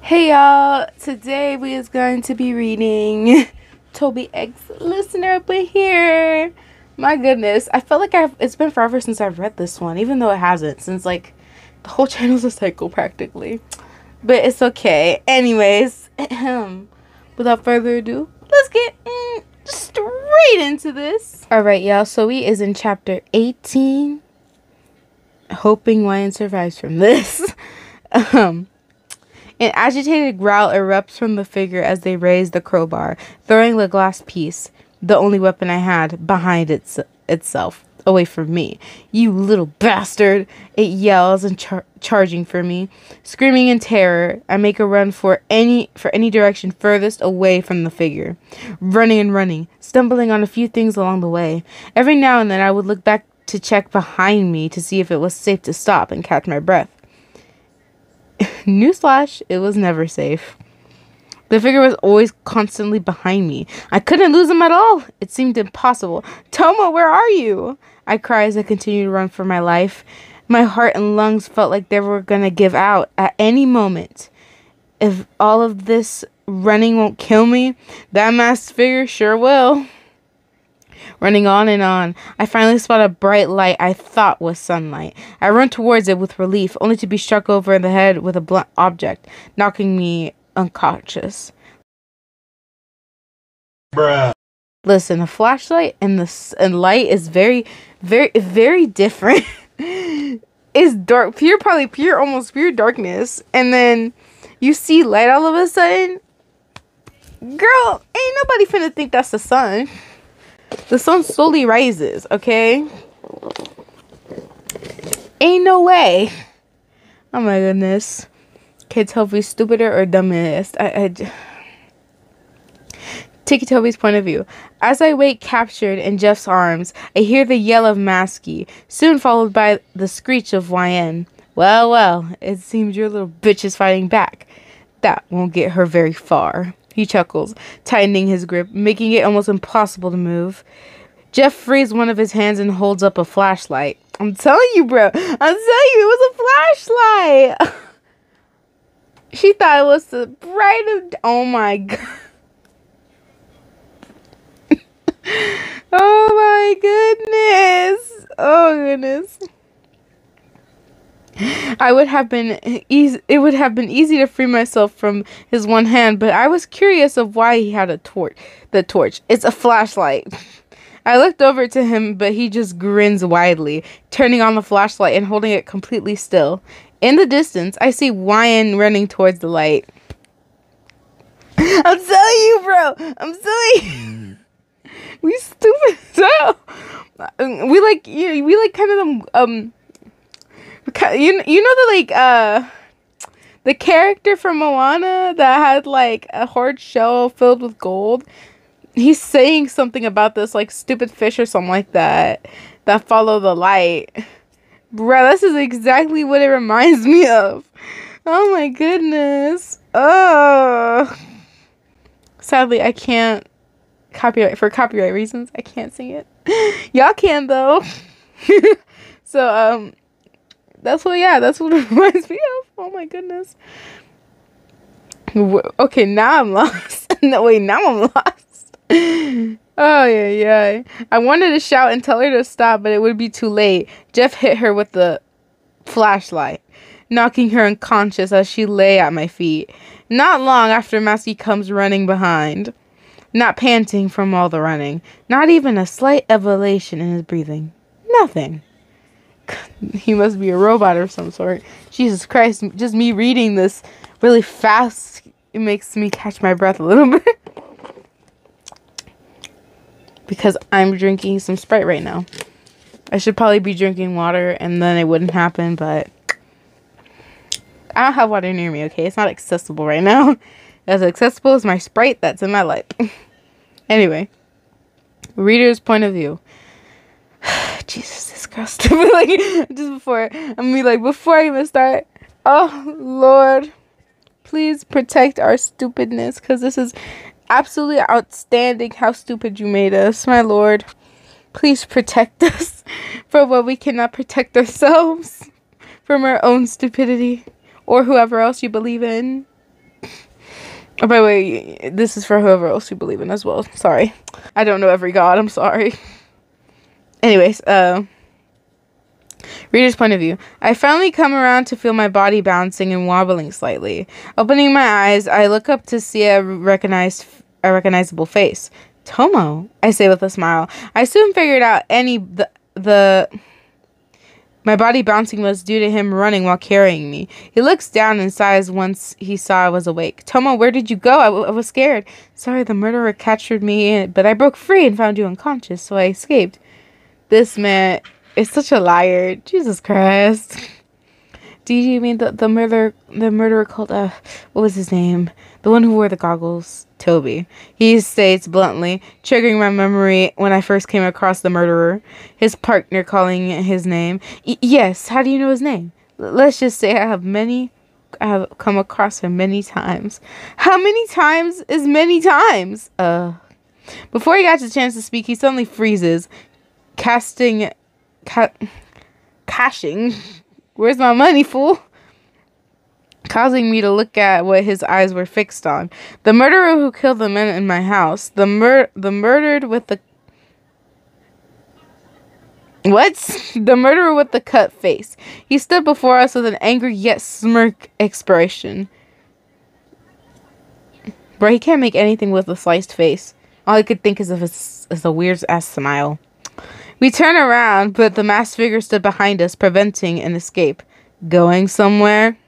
Hey y'all, today we is going to be reading Toby X Listener Up in Here. My goodness, I felt like it's been forever since I've read this one, even though it hasn't, since like the whole channel's a cycle practically. But it's okay. Anyways, without further ado, let's get straight into this. Alright y'all, so we is in chapter 18. Hoping Ryan survives from this. An agitated growl erupts from the figure as they raise the crowbar, throwing the glass piece, the only weapon I had, behind itself, away from me. "You little bastard!" it yells and charging for me. Screaming in terror, I make a run for any direction furthest away from the figure. Running and running, stumbling on a few things along the way. Every now and then I would look back to check behind me to see if it was safe to stop and catch my breath. Newsflash, it was never safe. The figure was always constantly behind me. I couldn't lose him at all. It seemed impossible. "Tomo, where are you?" I cried as I continued to run for my life. My heart and lungs felt like they were going to give out at any moment. If all of this running won't kill me, that masked figure sure will. Running on and on, I finally spot a bright light I thought was sunlight. I run towards it with relief, only to be struck over the head with a blunt object, knocking me unconscious. Bruh. Listen, a flashlight and light is very, very, very different. It's dark, almost pure darkness, and then you see light all of a sudden. Girl, ain't nobody finna think that's the sun. The sun slowly rises, okay? Ain't no way. Oh my goodness. Can't tell if he's stupider or dumbest. Take Toby's point of view. As I wait captured in Jeff's arms, I hear the yell of Masky, soon followed by the screech of YN. Well, well, it seems your little bitch is fighting back. That won't get her very far. He chuckles, tightening his grip, making it almost impossible to move. Jeff frees one of his hands and holds up a flashlight. I'm telling you, bro. I'm telling you, it was a flashlight. She thought it was the brightest. Oh my god. Oh my goodness. Oh goodness. It would have been easy to free myself from his one hand, but I was curious of why he had the torch. It's a flashlight. I looked over to him, but he just grins widely, turning on the flashlight and holding it completely still. In the distance, I see YN running towards the light. I'm telling you, bro. I'm telling you. We stupid as hell. We like kind of them you know the character from Moana that had like a hard shell filled with gold. He's saying something about this like stupid fish or something like that follow the light. Bruh, this is exactly what it reminds me of. Oh my goodness. Oh. Sadly, I can't for copyright reasons. I can't sing it. Y'all can though. So that's what it reminds me of. Oh my goodness. Okay, now I'm lost. No, wait, now I'm lost. Oh, yeah. I wanted to shout and tell her to stop, but it would be too late. Jeff hit her with the flashlight, knocking her unconscious as she lay at my feet. Not long after, Masky comes running behind, not panting from all the running, not even a slight elevation in his breathing. Nothing. He must be a robot of some sort. Jesus Christ, just me reading this really fast, it makes me catch my breath a little bit. Because I'm drinking some Sprite right now. I should probably be drinking water and then it wouldn't happen, but I don't have water near me, okay? It's not accessible right now. As accessible as my Sprite that's in my life. Anyway, reader's point of view. Jesus, this girl's stupid. Like, just before I even start, oh Lord, please protect our stupidness, because this is absolutely outstanding how stupid you made us, my Lord. Please protect us from what we cannot protect ourselves from our own stupidity, or whoever else you believe in. Oh, by the way, this is for whoever else you believe in as well. Sorry. I don't know every god. I'm sorry. Anyways, reader's point of view. I finally come around to feel my body bouncing and wobbling slightly. Opening my eyes, I look up to see a recognizable face. Tomo, I say with a smile. I soon figured out my body bouncing was due to him running while carrying me. He looks down and sighs once he saw I was awake. Tomo, where did you go? I was scared. Sorry, the murderer captured me, but I broke free and found you unconscious, so I escaped. This man is such a liar. Jesus Christ. Do you mean the murderer called, what was his name? The one who wore the goggles? Toby. He states bluntly, triggering my memory when I first came across the murderer. His partner calling his name. Yes, how do you know his name? Let's just say I have come across him many times. How many times is many times? Before he got the chance to speak, he suddenly freezes, cashing. Where's my money, fool? Causing me to look at what his eyes were fixed on. The murderer who killed the men in my house. The murdered with the... What? The murderer with the cut face. He stood before us with an angry yet smirk expression. Bro, he can't make anything with a sliced face. All I could think is of is a weird-ass smile. We turn around, but the masked figure stood behind us, preventing an escape. Going somewhere?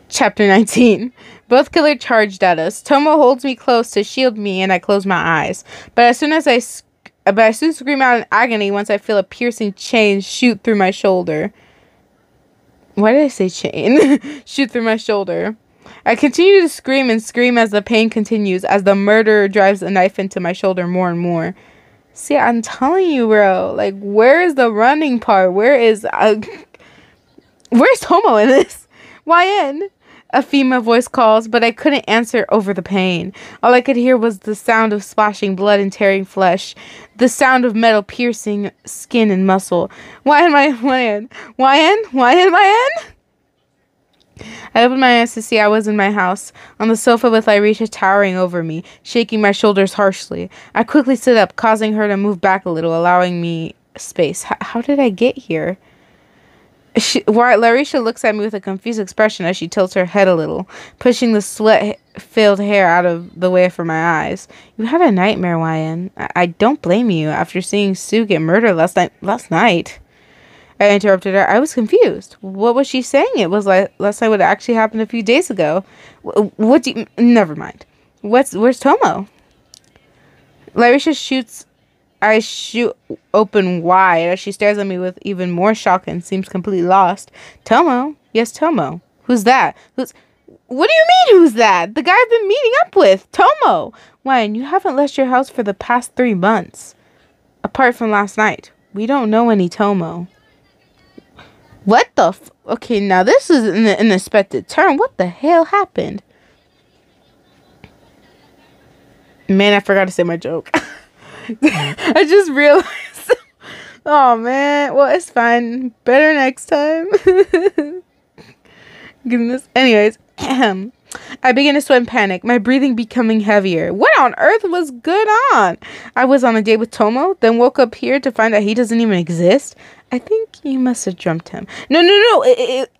Chapter 19. Both killers charged at us. Tomo holds me close to shield me, and I close my eyes. But I soon scream out in agony once I feel a piercing chain shoot through my shoulder. Why did I say chain? Shoot through my shoulder. I continue to scream and scream as the pain continues, as the murderer drives a knife into my shoulder more and more. See, I'm telling you, bro. Like, where is the running part? Where's Tomo in this? YN? A female voice calls, but I couldn't answer over the pain. All I could hear was the sound of splashing blood and tearing flesh. The sound of metal piercing skin and muscle. YN? I opened my eyes to see I was in my house, on the sofa with Lyrisha towering over me, shaking my shoulders harshly. I quickly stood up, causing her to move back a little, allowing me space. How did I get here? Lyrisha looks at me with a confused expression as she tilts her head a little, pushing the sweat-filled hair out of the way for my eyes. You had a nightmare, YN. I don't blame you after seeing Sue get murdered last night. I interrupted her. I was confused. What was she saying? It was like last night would actually happen a few days ago. What do you... Never mind. Where's Tomo? Lyrisha shoots... I shoot open wide as she stares at me with even more shock and seems completely lost. Tomo? Yes, Tomo. Who's that? What do you mean, who's that? The guy I've been meeting up with. Tomo. Why, you haven't left your house for the past 3 months. Apart from last night. We don't know any Tomo. What the Okay, now this is an unexpected turn. What the hell happened? Man, I forgot to say my joke. I just realized. Oh, man. Well, it's fine. Better next time. Goodness. Anyways. I began to sweat and panic, my breathing becoming heavier. What on earth was good on? I was on a date with Tomo, then woke up here to find out he doesn't even exist. I think you must have dreamt him. No.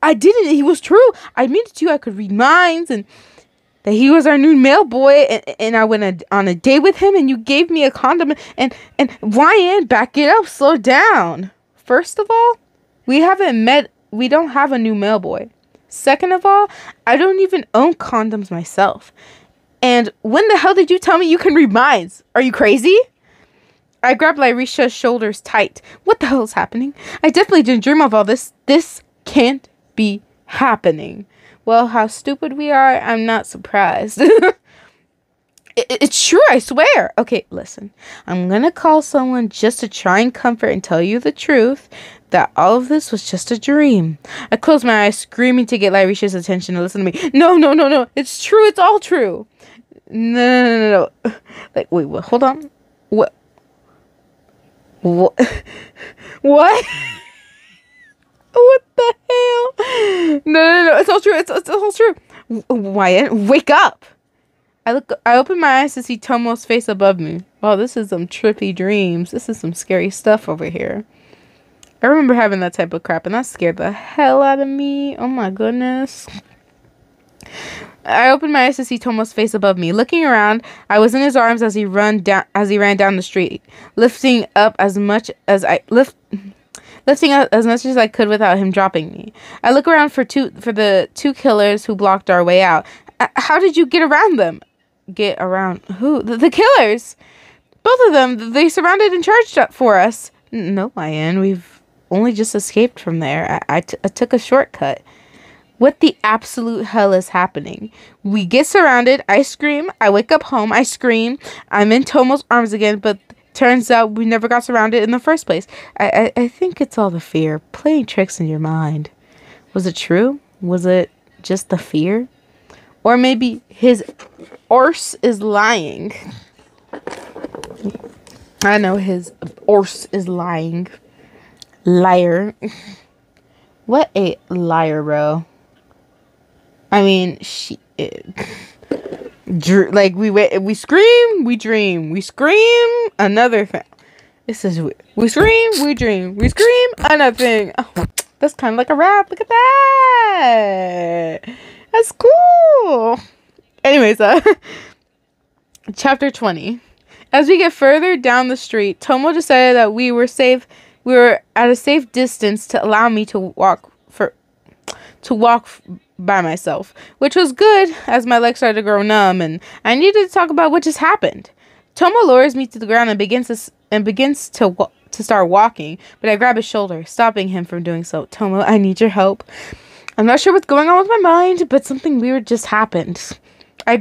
I didn't. He was true. I admitted to you I could read minds and that he was our new mail boy, and I went on a date with him, and you gave me a condom, and YN, back it up, slow down. First of all, we haven't met, we don't have a new mail boy. Second of all, I don't even own condoms myself. And when the hell did you tell me you can read minds? Are you crazy? I grabbed Lyrisha's shoulders tight. What the hell is happening? I definitely didn't dream of all this. This can't be happening. Well, how stupid we are, I'm not surprised. It's true, I swear. Okay, listen. I'm gonna call someone just to try and comfort and tell you the truth that all of this was just a dream. I closed my eyes, screaming to get Lyrisha's attention to listen to me. No. It's true. It's all true. No. Like, wait, what? Hold on. What? What? What the hell? No. It's all true. It's all true. Wyatt, wake up. I open my eyes to see Tomo's face above me. Wow, this is some trippy dreams. This is some scary stuff over here. I remember having that type of crap, and that scared the hell out of me. Oh my goodness. I opened my eyes to see Tomo's face above me. Looking around, I was in his arms as he ran down the street, lifting up as much as I could without him dropping me. I look around for the two killers who blocked our way out. How did you get around them? Get around who? The killers. Both of them. They surrounded and charged up for us. No, Lion. We've only just escaped from there. I took a shortcut. What the absolute hell is happening? We get surrounded. I scream. I wake up home. I scream. I'm in Tomo's arms again, but turns out we never got surrounded in the first place. I think it's all the fear. Playing tricks in your mind. Was it true? Was it just the fear? Or maybe his horse is lying. I know his horse is lying. Liar. What a liar, bro. I mean, like we scream, we dream. We scream, another thing. This is weird. We scream, we dream. We scream, another thing. Oh, that's kind of like a rap. Look at that. That's cool. Anyways, chapter 20. As we get further down the street, Tomo decided that we were safe. We were at a safe distance to allow me to walk by myself, which was good as my legs started to grow numb and I needed to talk about what just happened. Tomo lowers me to the ground and begins to start walking, but I grab his shoulder, stopping him from doing so. Tomo, I need your help. I'm not sure what's going on with my mind, but something weird just happened. I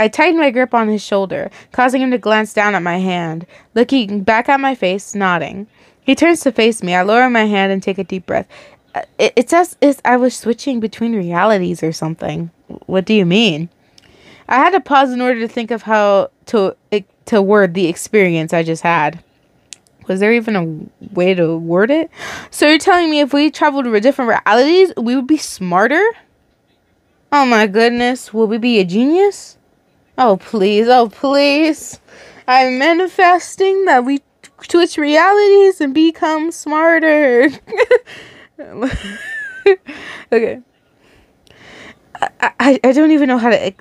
tightened my grip on his shoulder, causing him to glance down at my hand, looking back at my face, nodding. He turns to face me. I lower my hand and take a deep breath. It's as if I was switching between realities or something. What do you mean? I had to pause in order to think of how to word the experience I just had. Was there even a way to word it? So you're telling me if we traveled to different realities, we would be smarter? Oh my goodness. Will we be a genius? Oh please. Oh please. I'm manifesting that we switch realities and become smarter. Okay. I don't even know how to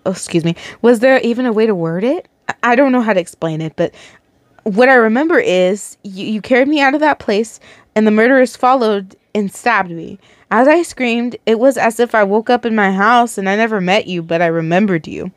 excuse me. Was there even a way to word it? I don't know how to explain it, but what I remember is you carried me out of that place and the murderers followed and stabbed me. As I screamed, it was as if I woke up in my house and I never met you, but I remembered you.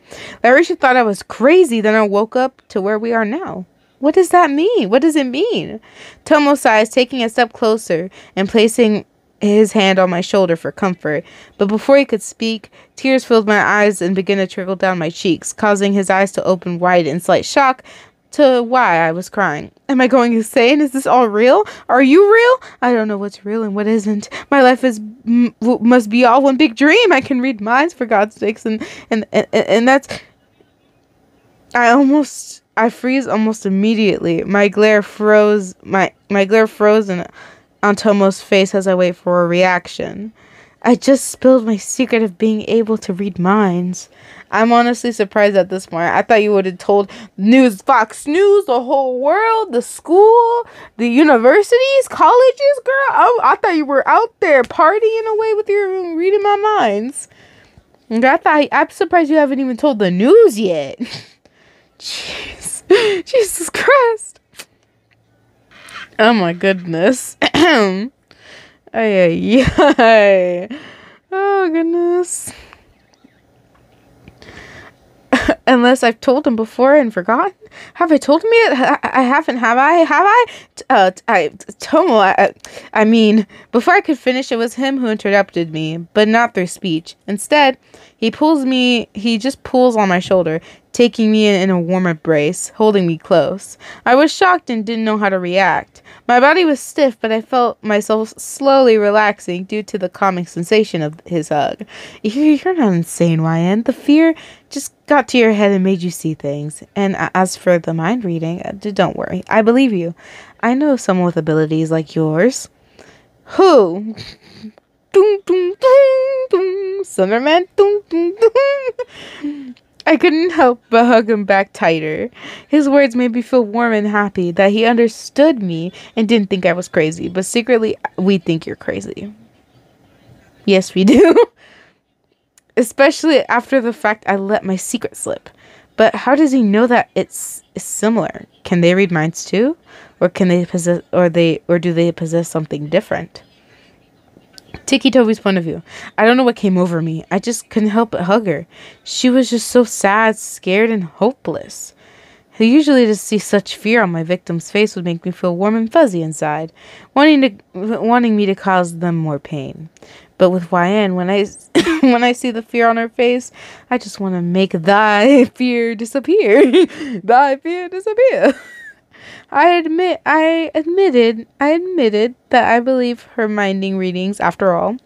Larisha thought I was crazy, then I woke up to where we are now. What does that mean? What does it mean? Tomo sighs, taking a step closer and placing his hand on my shoulder for comfort. But before he could speak, tears filled my eyes and began to trickle down my cheeks, causing his eyes to open wide in slight shock to why I was crying. Am I going insane? Is this all real? Are you real? I don't know what's real and what isn't. My life must be all one big dream. I can read minds, for God's sakes, and that's... I freeze almost immediately. My glare froze on Tomo's face as I wait for a reaction. I just spilled my secret of being able to read minds. I'm honestly surprised at this point. I thought you would have told news, Fox News, the whole world, the school, the universities, colleges, girl. I thought you were out there partying away with your reading my minds. And I'm surprised you haven't even told the news yet. Jeez. Jesus Christ. Oh my goodness. Ay, ay, ay. Oh goodness. Unless I've told him before and forgotten. Have I told him yet? I haven't, have I? Have I? Tomo, I mean, before I could finish, it was him who interrupted me, but not through speech. Instead, he just pulls on my shoulder, taking me in a warm embrace, holding me close. I was shocked and didn't know how to react. My body was stiff, but I felt myself slowly relaxing due to the calming sensation of his hug. You're not insane, YN. The fear just got to your head and made you see things. And as for the mind reading, don't worry. I believe you. I know someone with abilities like yours. Who? Doom, doom, doom, doom. Slenderman. Doom, doom, doom. I couldn't help but hug him back tighter. His words made me feel warm and happy that he understood me and didn't think I was crazy. But secretly, we think you're crazy. Yes, we do. Especially after the fact I let my secret slip. But how does he know that it's similar? Can they read minds too? Or can they possess or do they possess something different? Tiki Toby's point of view. I don't know what came over me. I just couldn't help but hug her. She was just so sad, scared, and hopeless. Usually to see such fear on my victim's face would make me feel warm and fuzzy inside, wanting me to cause them more pain. But with YN, when I see the fear on her face, I just want to make thy fear disappear. Thy fear disappear. I admitted that I believe her minding readings after all.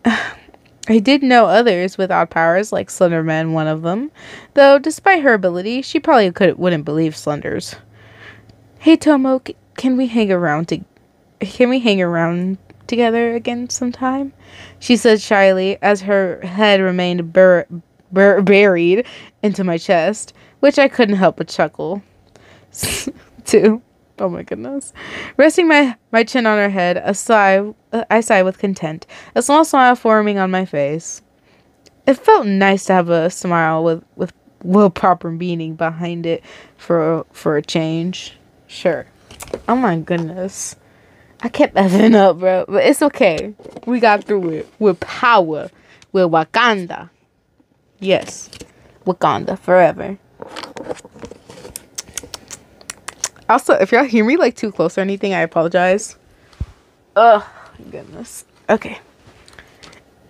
I did know others with odd powers, like Slenderman, one of them. Though, despite her ability, she probably wouldn't believe Slenders. Hey Tomo, can we hang around together again sometime? She said shyly as her head remained buried into my chest, which I couldn't help but chuckle too. Oh my goodness. Resting my chin on her head, I sigh with content, a small smile forming on my face. It felt nice to have a smile with proper meaning behind it for a change. Sure. Oh my goodness. I kept effing up, bro. But it's okay. We got through it. With power. With Wakanda. Yes. Wakanda forever. Also, if y'all hear me like too close or anything, I apologize. Oh, goodness. Okay.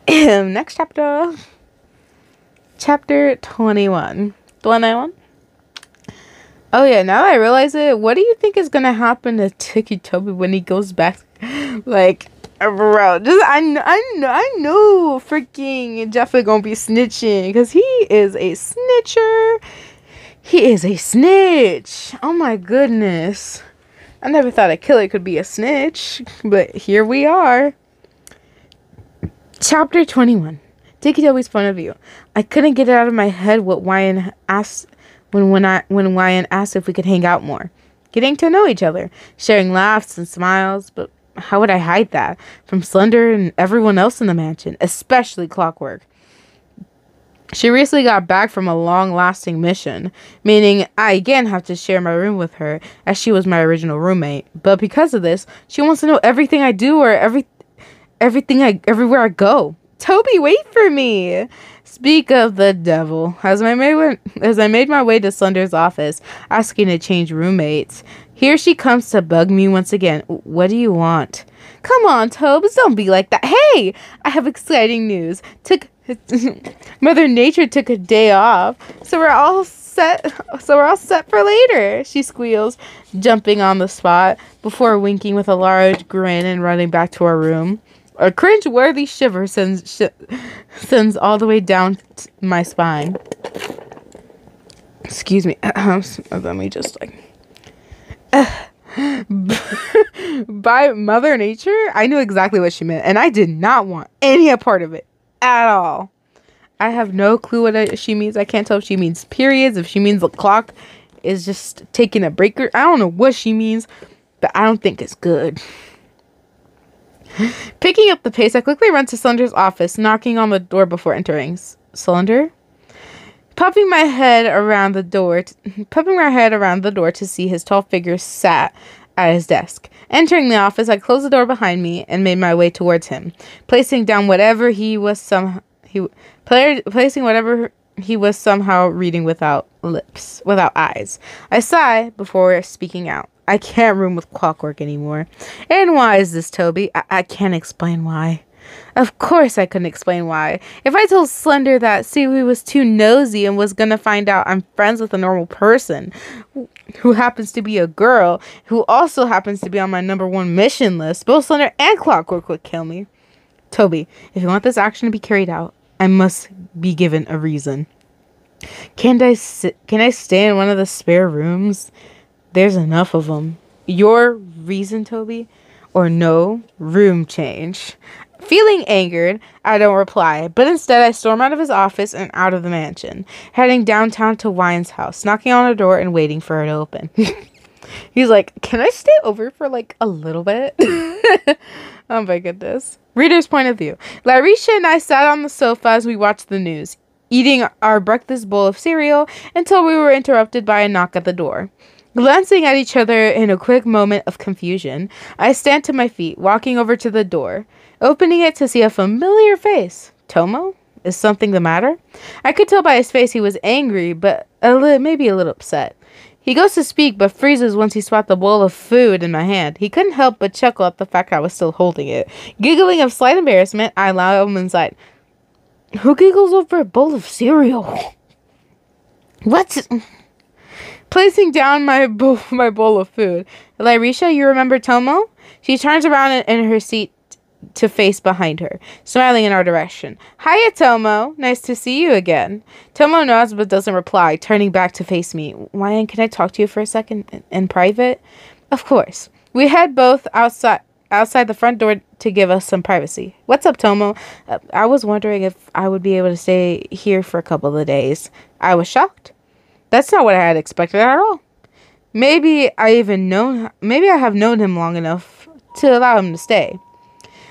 Next chapter. Chapter 21. 21? Oh yeah, now that I realize it, what do you think is gonna happen to Tiki Toby when he goes back? Like, bro, I know freaking Jeff is gonna be snitching, because he is a snitcher. He is a snitch. Oh my goodness. I never thought a killer could be a snitch, but here we are. Chapter 21. Tiki Toby's point of view. I couldn't get it out of my head what Ryan asked when Ryan asked if we could hang out more. Getting to know each other, sharing laughs and smiles, but how would I hide that from Slender and everyone else in the mansion, especially Clockwork? She recently got back from a long-lasting mission, meaning I again have to share my room with her, as she was my original roommate. But because of this, she wants to know everything I do or everywhere I go. Toby, wait for me! Speak of the devil. As I made my way to Slender's office, asking to change roommates, here she comes to bug me once again. What do you want? Come on, Tobes, don't be like that. Hey, I have exciting news. Mother Nature took a day off, so we're all set for later, she squeals, jumping on the spot before winking with a large grin and running back to our room. A cringe-worthy shiver sends all the way down my spine. Excuse me. Let me just by Mother Nature, I knew exactly what she meant, and I did not want any part of it at all. I have no clue what she means. I can't tell if she means periods, if she means the clock is just taking a break. I don't know what she means, but I don't think it's good. Picking up the pace, I quickly run to Slender's office, knocking on the door before entering. Slender? Popping my head around the door to see his tall figure sat at his desk. Entering the office, I closed the door behind me and made my way towards him, placing whatever he was somehow reading without eyes. I sigh before speaking out. I can't room with Clockwork anymore. And why is this, Toby? I can't explain why. Of course I couldn't explain why. If I told Slender that Seaweed was too nosy and was gonna find out I'm friends with a normal person who happens to be a girl, who also happens to be on my #1 mission list, both Slender and Clockwork would kill me. Toby, if you want this action to be carried out, I must be given a reason. Can I stay in one of the spare rooms? There's enough of them. Your reason, Toby? Or no, room change. Feeling angered, I don't reply, but instead I storm out of his office and out of the mansion, heading downtown to Wyan's house, knocking on her door and waiting for her to open. He's like, can I stay over for like a little bit? Oh my goodness. Reader's point of view. Larisha and I sat on the sofa as we watched the news, eating our breakfast bowl of cereal until we were interrupted by a knock at the door. Glancing at each other in a quick moment of confusion, I stand to my feet, walking over to the door, opening it to see a familiar face. Tomo? Is something the matter? I could tell by his face he was angry, but maybe a little upset. He goes to speak, but freezes once he spot the bowl of food in my hand. He couldn't help but chuckle at the fact I was still holding it. Giggling of slight embarrassment, I allow him inside. Who giggles over a bowl of cereal? What? Placing down my bowl of food. Larisha, you remember Tomo? She turns around in her seat to face behind her, smiling in our direction. Hiya, Tomo. Nice to see you again. Tomo nods but doesn't reply, turning back to face me. Wyan, can I talk to you for a second in private? Of course. We head both outside the front door to give us some privacy. What's up, Tomo? I was wondering if I would be able to stay here for a couple of days. I was shocked. That's not what I had expected at all. Maybe I have known him long enough to allow him to stay.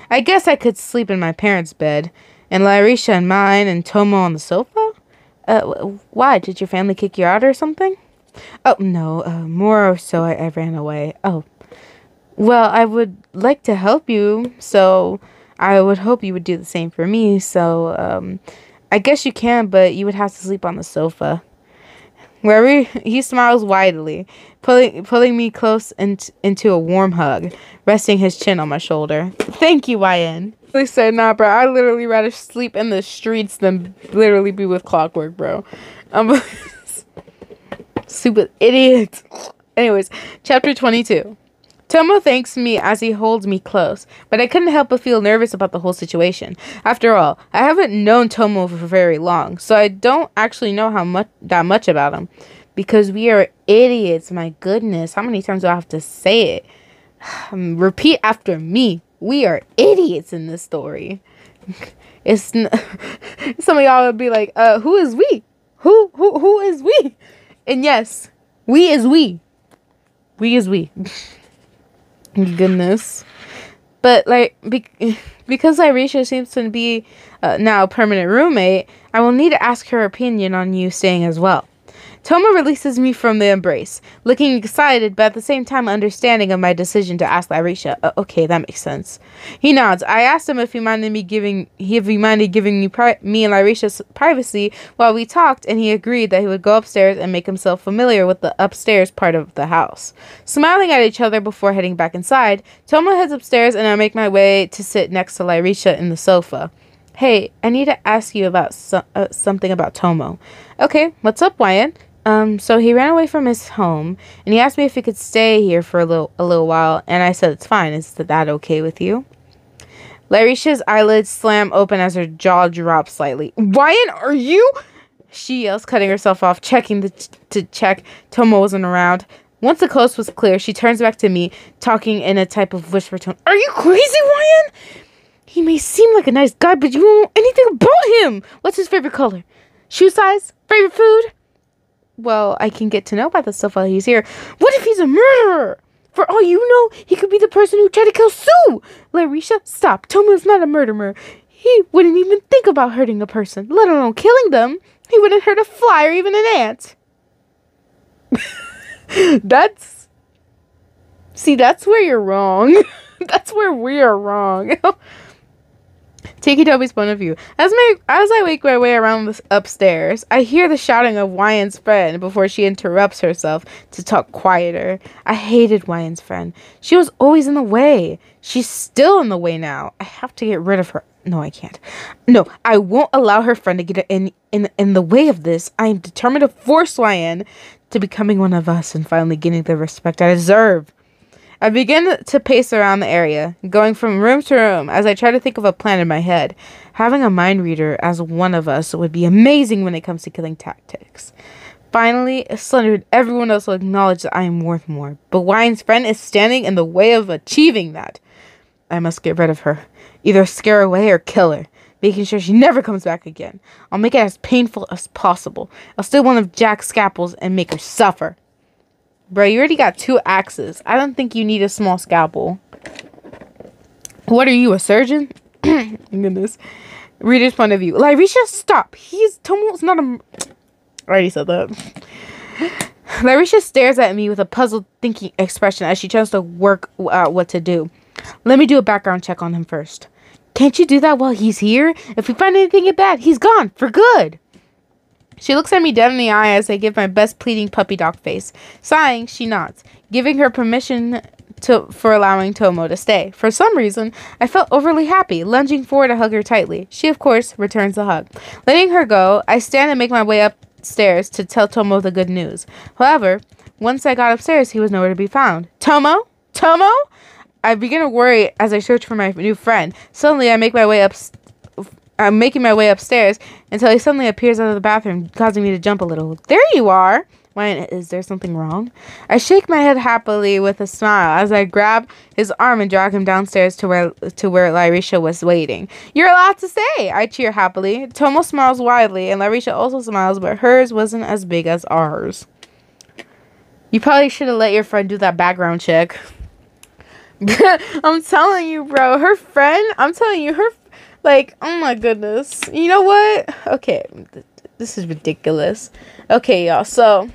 I guess I could sleep in my parents' bed, and Larisha in mine, and Tomo on the sofa? Why? Did your family kick you out or something? Oh, no, more so I ran away. Oh, well, I would like to help you, so I would hope you would do the same for me, so, I guess you can, but you would have to sleep on the sofa. He smiles widely, pulling me close into a warm hug, resting his chin on my shoulder. Thank you, Wyan. They said, nah, bro, I'd literally rather sleep in the streets than literally be with Clockwork, bro. Stupid idiot. Anyways, chapter 22. Tomo thanks me as he holds me close, but I couldn't help but feel nervous about the whole situation. After all, I haven't known Tomo for very long, so I don't actually know that much about him. Because we are idiots, my goodness. How many times do I have to say it? Repeat after me. We are idiots in this story. Some of y'all would be like, who is we? Who is we? And yes, we is we. We is we. Goodness. But like because Larisha seems to be now a permanent roommate, I will need to ask her opinion on you staying as well. Tomo releases me from the embrace, looking excited but at the same time understanding of my decision to ask Larisha. Okay, that makes sense. He nods. I asked him if he minded giving me me and Larisha's privacy while we talked, and he agreed that he would go upstairs and make himself familiar with the upstairs part of the house. Smiling at each other before heading back inside, Tomo heads upstairs and I make my way to sit next to Larisha in the sofa. Hey, I need to ask you about something about Tomo. Okay, what's up, Wyan? So he ran away from his home, and he asked me if he could stay here for a little while, and I said it's fine. Is that okay with you? Larisha's eyelids slam open as her jaw drops slightly. Wyan, are you? She yells, cutting herself off, checking to check Tomo wasn't around. Once the coast was clear, she turns back to me, talking in a type of whisper tone. Are you crazy, Wyan? He may seem like a nice guy, but you don't know anything about him. What's his favorite color? Shoe size? Favorite food? Well, I can get to know about the stuff while he's here. What if he's a murderer? For all you know, he could be the person who tried to kill Sue. Larisha, stop. Tomo's not a murderer. He wouldn't even think about hurting a person, let alone killing them. He wouldn't hurt a fly or even an ant. That's where you're wrong. That's where we are wrong. Taking Toby's point of view. As I make my way around upstairs, I hear the shouting of Wyan's friend before she interrupts herself to talk quieter. I hated Wyan's friend. She was always in the way. She's still in the way now. I have to get rid of her. No, I can't. No, I won't allow her friend to get in the way of this. I am determined to force Wyan to becoming one of us and finally getting the respect I deserve. I begin to pace around the area, going from room to room as I try to think of a plan in my head. Having a mind reader as one of us would be amazing when it comes to killing tactics. Finally, Slender and everyone else will acknowledge that I am worth more, but Wyan's friend is standing in the way of achieving that. I must get rid of her. Either scare her away or kill her, making sure she never comes back again. I'll make it as painful as possible. I'll steal one of Jack's scalpels and make her suffer. Bro, you already got 2 axes. I don't think you need a small scalpel. What are you, a surgeon? Goodness. Reader's point of view. Lyrisha, stop. Tomo's not a... I already said that. Lyrisha stares at me with a puzzled, thinking expression as she tries to work out what to do. Let me do a background check on him first. Can't you do that while he's here? If we find anything bad, he's gone for good. She looks at me dead in the eye as I give my best pleading puppy dog face. Sighing, she nods, giving her permission for allowing Tomo to stay. For some reason, I felt overly happy, lunging forward to hug her tightly. She, of course, returns the hug. Letting her go, I stand and make my way upstairs to tell Tomo the good news. However, once I got upstairs, he was nowhere to be found. Tomo? Tomo? I begin to worry as I search for my new friend. Suddenly, I'm making my way upstairs until he suddenly appears out of the bathroom, causing me to jump a little. There you are! Why, is there something wrong? I shake my head happily with a smile as I grab his arm and drag him downstairs to where Lyrisha was waiting. You're allowed to stay! I cheer happily. Tomo smiles widely, and Lyrisha also smiles, but hers wasn't as big as ours. You probably should have let your friend do that background check. I'm telling you, bro. Her friend, I'm telling you, like, oh my goodness. You know what? Okay, this is ridiculous. Okay, y'all, so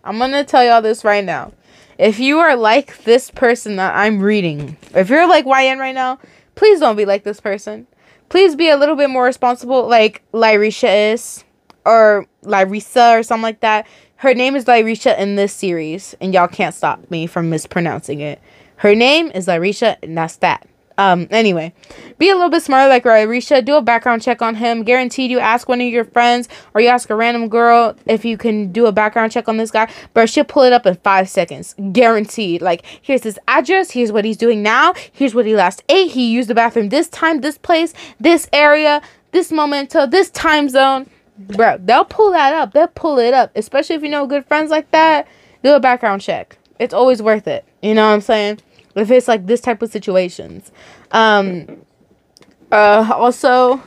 I'm gonna tell y'all this right now. If you are like this person that I'm reading, if you're like YN right now, please don't be like this person. Please be a little bit more responsible, like Lyrisha is, or Lyrisa, or something like that. Her name is Lyrisha in this series, and y'all can't stop me from mispronouncing it. Her name is Lyrisha, and that's that. Anyway, be a little bit smarter like Lyrisha. Do a background check on him. Guaranteed, you ask one of your friends or you ask a random girl if you can do a background check on this guy, but she'll pull it up in 5 seconds. Guaranteed. Like, here's his address. Here's what he's doing now. Here's what he last ate. He used the bathroom this time, this place, this area, this momento, this time zone. Bro, they'll pull that up. They'll pull it up. Especially if you know good friends like that. Do a background check. It's always worth it. You know what I'm saying? If it's like this type of situations. Also,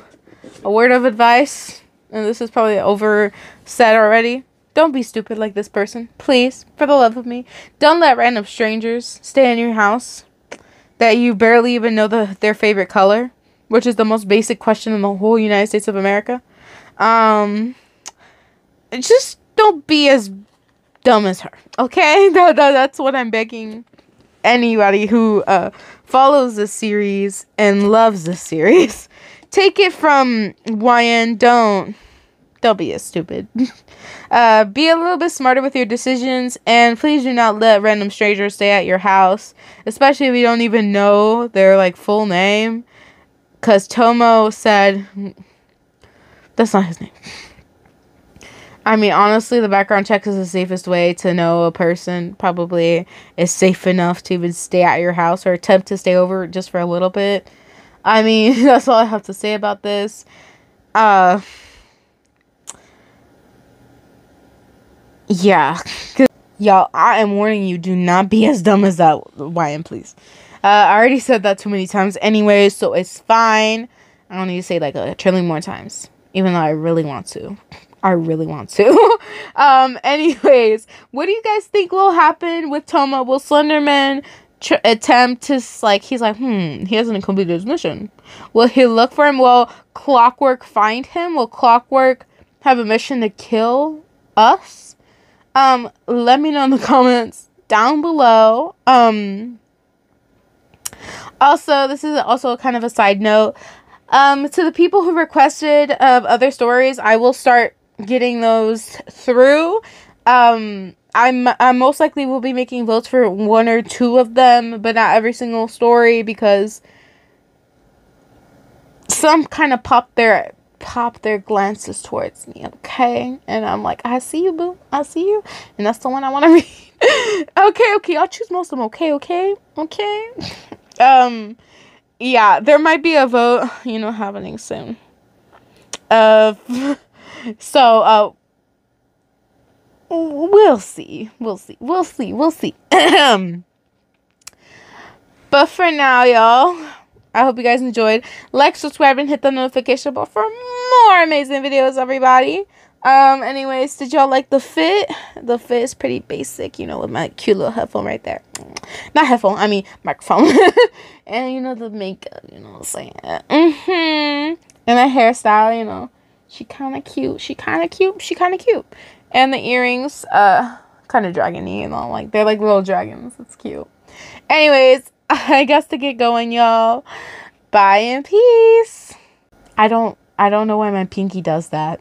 a word of advice, and this is probably over said already. Don't be stupid like this person. Please, for the love of me. Don't let random strangers stay in your house that you barely even know their favorite color, which is the most basic question in the whole United States of America. Just don't be as dumb as her. Okay? That's what I'm begging anybody who follows this series and loves this series. Take it from YN. Don't be as stupid. Be a little bit smarter with your decisions, and please do not let random strangers stay at your house, especially if you don't even know their like full name, because Tomo said that's not his name. I mean, honestly, the background check is the safest way to know a person probably is safe enough to even stay at your house or attempt to stay over just for a little bit. I mean, that's all I have to say about this. Yeah. Y'all, I am warning you, do not be as dumb as that YN, please. I already said that too many times anyway, so it's fine. I don't need to say like a trillion more times, even though I really want to. Anyways, what do you guys think will happen with Tomo? Will Slenderman attempt to, like, he's like, he hasn't completed his mission. Will he look for him? Will Clockwork find him? Will Clockwork have a mission to kill us? Let me know in the comments down below. Also, this is also kind of a side note. To the people who requested other stories, I will start getting those through. I most likely will be making votes for 1 or 2 of them, but not every single story, because some kind of pop their glances towards me, okay? And I'm like, I see you, boo. I see you. And that's the one I want to read. Okay. I'll choose most of them, okay? Yeah, there might be a vote, happening soon. So, we'll see. But But for now, y'all, I hope you guys enjoyed. Like, subscribe, and hit the notification bell for more amazing videos, everybody. Anyways, did y'all like the fit? The fit is pretty basic, you know, with my cute little headphone right there. Not headphone, I mean microphone. And, you know, the makeup, you know what I'm saying? And the hairstyle, you know, she kind of cute. She kind of cute. And the earrings, kind of dragony, you know, like, they're like little dragons. It's cute. Anyways, I guess to get going, y'all. Bye and peace. I don't know why my pinky does that.